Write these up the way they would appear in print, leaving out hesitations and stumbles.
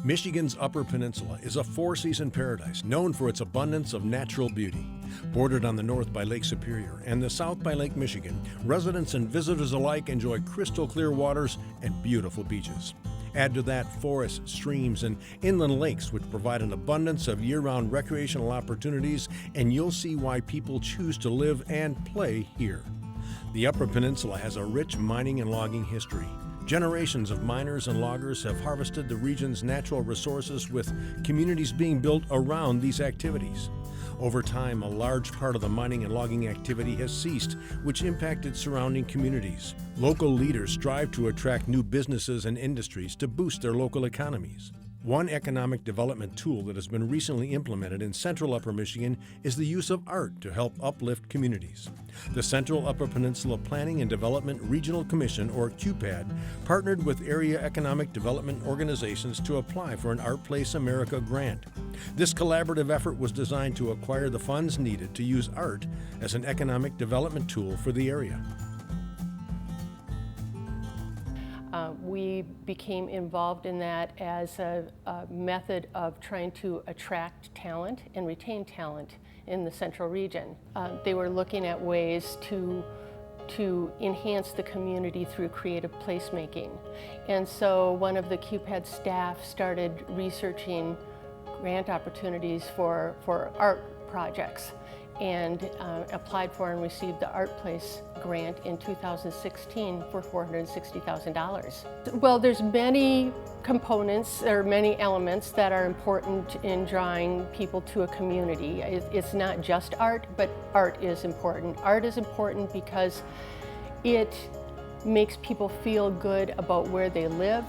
Michigan's Upper Peninsula is a four-season paradise known for its abundance of natural beauty. Bordered on the north by Lake Superior and the south by Lake Michigan, residents and visitors alike enjoy crystal clear waters and beautiful beaches. Add to that forests, streams, and inland lakes which provide an abundance of year-round recreational opportunities, and you'll see why people choose to live and play here. The Upper Peninsula has a rich mining and logging history. Generations of miners and loggers have harvested the region's natural resources, with communities being built around these activities. Over time, a large part of the mining and logging activity has ceased, which impacted surrounding communities. Local leaders strive to attract new businesses and industries to boost their local economies. One economic development tool that has been recently implemented in central Upper Michigan is the use of art to help uplift communities. The Central Upper Peninsula Planning and Development Regional Commission, or QPAD, partnered with area economic development organizations to apply for an ArtPlace America grant. This collaborative effort was designed to acquire the funds needed to use art as an economic development tool for the area. We became involved in that as a method of trying to attract talent and retain talent in the central region. They were looking at ways to enhance the community through creative placemaking. And so one of the QPAD staff started researching grant opportunities for art projects, and applied for and received the ArtPlace grant in 2016 for $460,000. Well, there's many components or many elements that are important in drawing people to a community. It's not just art, but art is important. Art is important because it makes people feel good about where they live,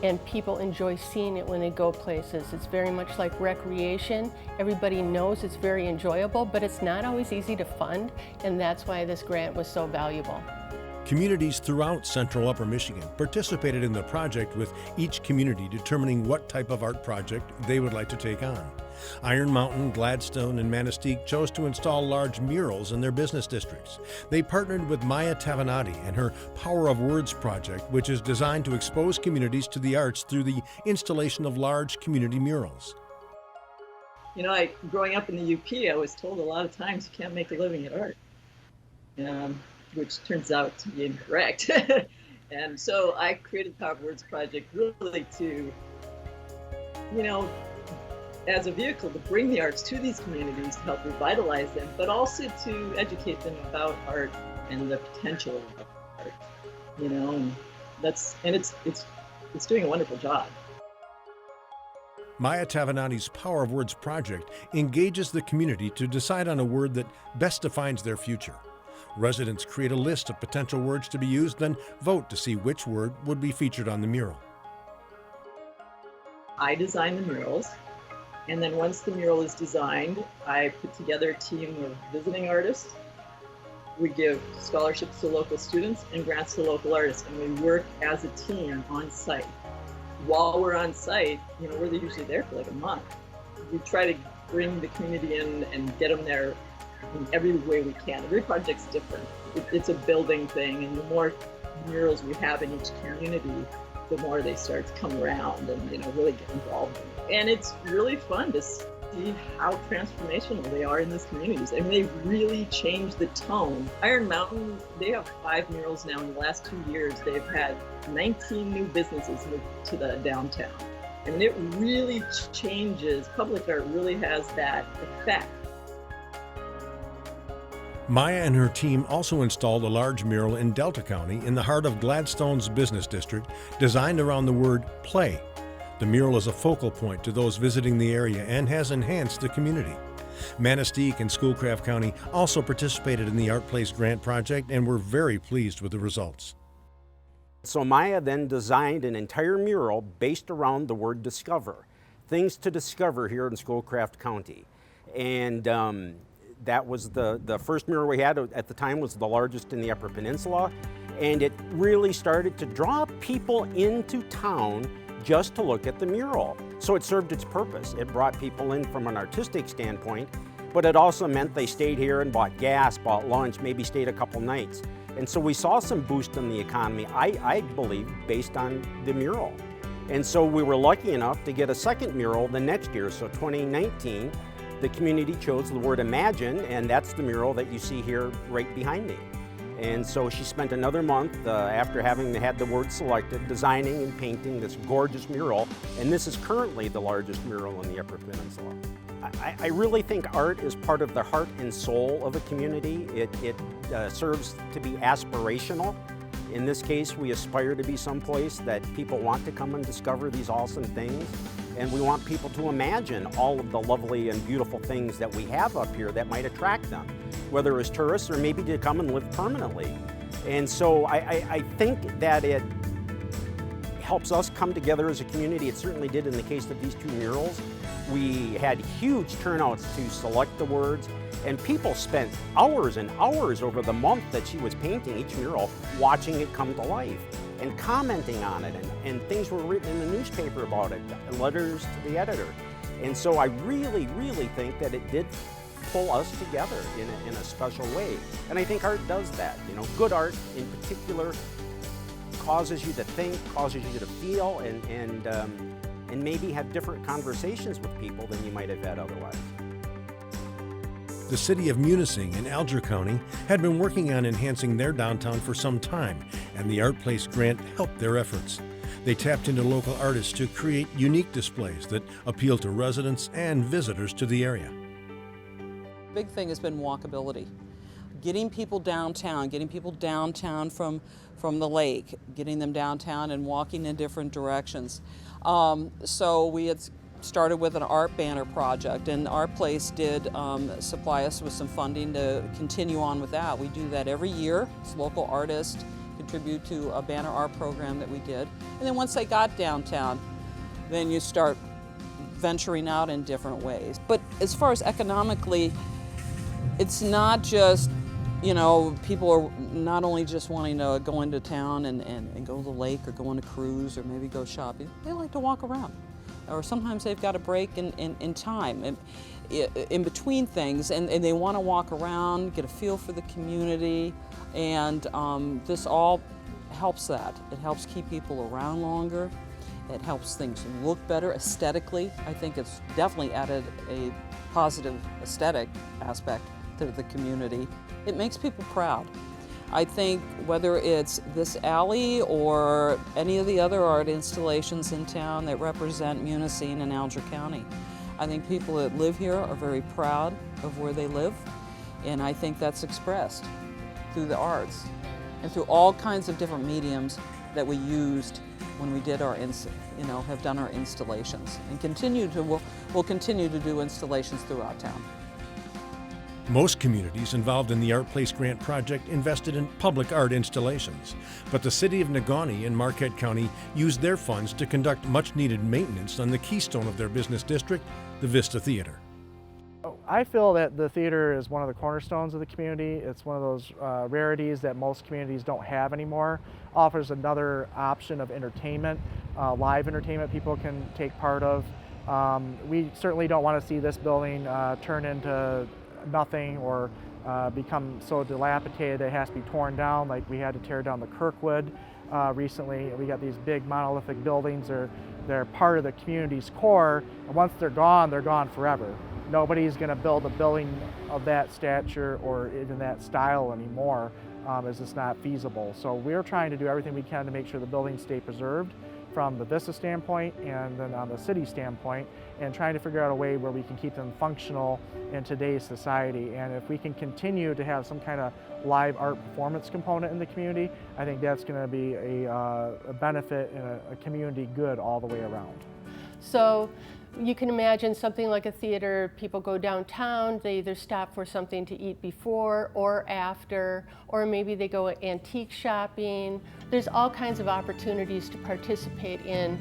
and people enjoy seeing it when they go places. It's very much like recreation. Everybody knows it's very enjoyable, but it's not always easy to fund, and that's why this grant was so valuable. Communities throughout central Upper Michigan participated in the project, with each community determining what type of art project they would like to take on. Iron Mountain, Gladstone, and Manistee chose to install large murals in their business districts. They partnered with Maya Tavonatti and her Power of Words project, which is designed to expose communities to the arts through the installation of large community murals. You know, growing up in the UP, I was told a lot of times you can't make a living at art, which turns out to be incorrect. And so I created the Power of Words project really to, as a vehicle to bring the arts to these communities to help revitalize them, but also to educate them about art and the potential of art, and it's doing a wonderful job. Maya Tavonatti's Power of Words project engages the community to decide on a word that best defines their future. Residents create a list of potential words to be used, then vote to see which word would be featured on the mural. I design the murals, and then once the mural is designed, I put together a team of visiting artists. We give scholarships to local students and grants to local artists, and we work as a team on site. While we're on site, we're usually there for like a month. We try to bring the community in and get them there in every way we can. Every project's different. It's a building thing, and the more murals we have in each community, the more they start to come around and really get involved in it. And it's really fun to see how transformational they are in these communities. I mean, they really change the tone. Iron Mountain, they have 5 murals now. In the last 2 years, they've had 19 new businesses move to the downtown. I mean, it really changes. Public art really has that effect. Maya and her team also installed a large mural in Delta County in the heart of Gladstone's business district, designed around the word play. The mural is a focal point to those visiting the area and has enhanced the community. Manistee and Schoolcraft County also participated in the ArtPlace grant project and were very pleased with the results. So Maya then designed an entire mural based around the word discover, things to discover here in Schoolcraft County. And that was the first mural we had at the time, was the largest in the Upper Peninsula, and it really started to draw people into town just to look at the mural. So it served its purpose. It brought people in from an artistic standpoint, but it also meant they stayed here and bought gas, bought lunch, maybe stayed a couple nights. And so we saw some boost in the economy, I believe, based on the mural. And so we were lucky enough to get a second mural the next year. So 2019, the community chose the word imagine, and that's the mural that you see here right behind me. And so she spent another month after having had the word selected, designing and painting this gorgeous mural, and this is currently the largest mural in the Upper Peninsula. I really think art is part of the heart and soul of a community. It serves to be aspirational. In this case, we aspire to be someplace that people want to come and discover these awesome things, and we want people to imagine all of the lovely and beautiful things that we have up here that might attract them, whether as tourists or maybe to come and live permanently. And so I think that it helps us come together as a community. It certainly did in the case of these two murals. We had huge turnouts to select the words, and people spent hours and hours over the month that she was painting each mural, watching it come to life and commenting on it, and things were written in the newspaper about it, letters to the editor. And so I really, really think that it did pull us together in a special way. And I think art does that. You know, good art in particular causes you to think, causes you to feel, and maybe have different conversations with people than you might have had otherwise. The city of Munising in Alger County had been working on enhancing their downtown for some time, and the ArtPlace grant helped their efforts. They tapped into local artists to create unique displays that appeal to residents and visitors to the area. Big thing has been walkability. Getting people downtown from the lake, getting them downtown and walking in different directions. So we had started with an art banner project, and ArtPlace did supply us with some funding to continue on with that. We do that every year. It's local artists contribute to a banner art program that we did. And then once they got downtown, then you start venturing out in different ways. But as far as economically, it's not just, you know, people are not only just wanting to go into town and go to the lake or go on a cruise or maybe go shopping. They like to walk around. Or sometimes they've got a break in time, in between things, and they want to walk around, get a feel for the community, and this all helps that. It helps keep people around longer. It helps things look better aesthetically. I think it's definitely added a positive aesthetic aspect to the community. It makes people proud. I think whether it's this alley or any of the other art installations in town that represent Munising and Alger County, I think people that live here are very proud of where they live, and I think that's expressed through the arts and through all kinds of different mediums that we used when we did our, have done our installations, and we'll continue to do installations throughout town. Most communities involved in the ArtPlace grant project invested in public art installations, but the city of Negaunee in Marquette County used their funds to conduct much-needed maintenance on the keystone of their business district, the Vista Theater. I feel that the theater is one of the cornerstones of the community. It's one of those rarities that most communities don't have anymore. Offers another option of entertainment, live entertainment people can take part of. We certainly don't want to see this building turn into nothing or become so dilapidated that it has to be torn down, like we had to tear down the Kirkwood recently. We got these big monolithic buildings. They're part of the community's core, and once they're gone forever. Nobody's going to build a building of that stature or even that style anymore, as it's not feasible. So we're trying to do everything we can to make sure the buildings stay preserved from the Vista standpoint and then on the city standpoint, and trying to figure out a way where we can keep them functional in today's society. And if we can continue to have some kind of live art performance component in the community, I think that's going to be a benefit and a community good all the way around. So you can imagine something like a theater. People go downtown, they either stop for something to eat before or after, or maybe they go antique shopping. There's all kinds of opportunities to participate in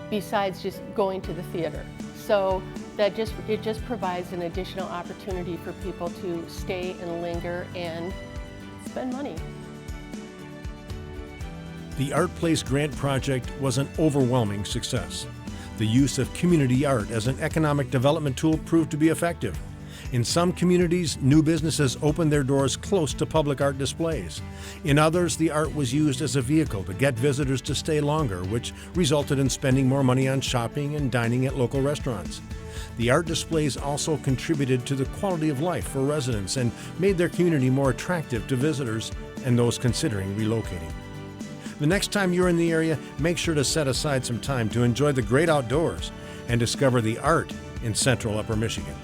besides just going to the theater. So it just provides an additional opportunity for people to stay and linger and spend money. The ArtPlace grant project was an overwhelming success. The use of community art as an economic development tool proved to be effective, In some communities, new businesses opened their doors close to public art displays. In others, the art was used as a vehicle to get visitors to stay longer, which resulted in spending more money on shopping and dining at local restaurants. The art displays also contributed to the quality of life for residents and made their community more attractive to visitors and those considering relocating. The next time you're in the area, make sure to set aside some time to enjoy the great outdoors and discover the art in central Upper Michigan.